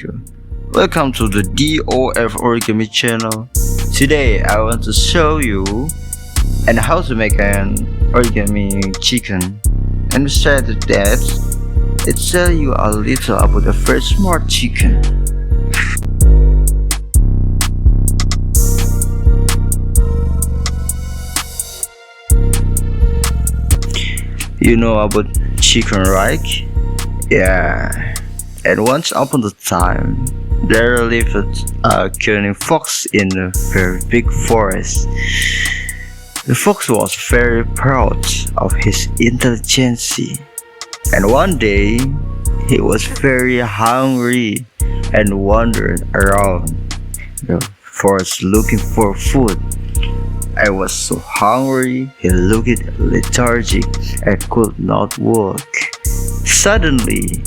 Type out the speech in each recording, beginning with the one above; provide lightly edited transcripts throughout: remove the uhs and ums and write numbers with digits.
Assalamualaikum. Welcome to the d.o.f Origami channel. Today I want to show you and how to make an origami chicken. And besides that, it tell you a little about the first smart chicken. You know about chicken, right? Yeah. And once upon a time, there lived a cunning fox in a very big forest. The fox was very proud of his intelligence, and one day he was very hungry and wandered around the forest looking for food. I was so hungry, he looked lethargic and could not walk. Suddenly,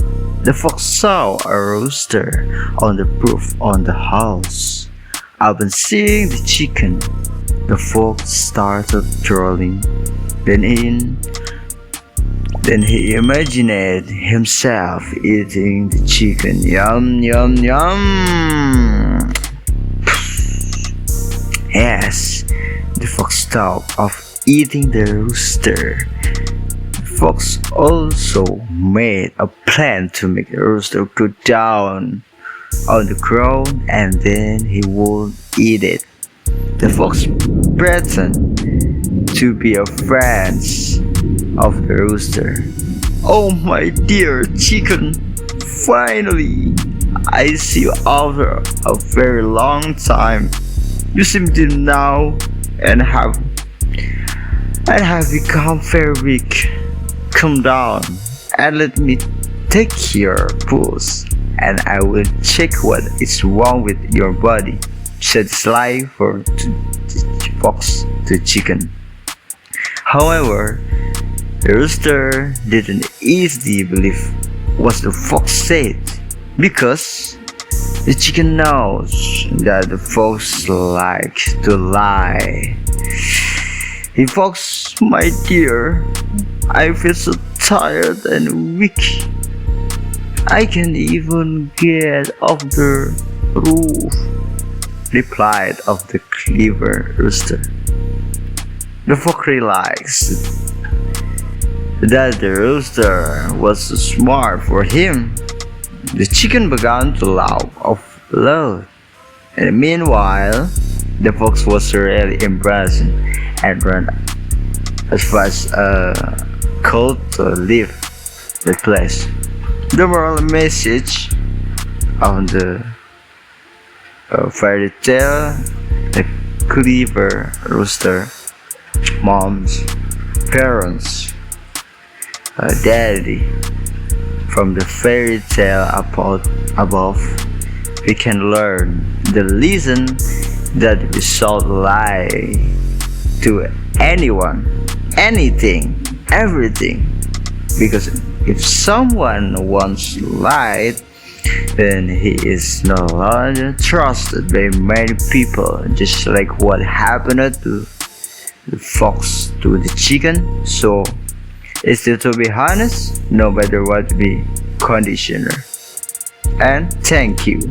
the fox saw a rooster on the roof on the house. Upon seeing the chicken, the fox started drooling. Then he imagined himself eating the chicken. Yum, yum, yum. Yes, the fox thought of eating the rooster. The fox also made a plan to make the rooster go down on the ground and then he would eat it. The fox pretended to be a friend of the rooster. "Oh, my dear chicken, finally I see you after a very long time. You seem to now and have become very weak. Come down and let me take your pulse, and I will check what is wrong with your body," said Sly for the fox to chicken. However, the rooster didn't easily believe what the fox said, because the chicken knows that the fox likes to lie. "The fox, my dear, I feel so tired and weak. I can't even get off the roof," replied of the clever rooster. The fox realized that the rooster was too smart for him. The chicken began to laugh of love, and meanwhile, the fox was really embarrassed and ran as fast as could to leave the place. The moral message of the fairy tale: the clever rooster, moms, parents, daddy. From the fairy tale above, we can learn the lesson that we should lie to anyone, anything, everything. Because if someone once lied, then he is no longer trusted by many people, just like what happened to the fox to the chicken. So it's still to be honest, no matter what the conditioner. And thank you.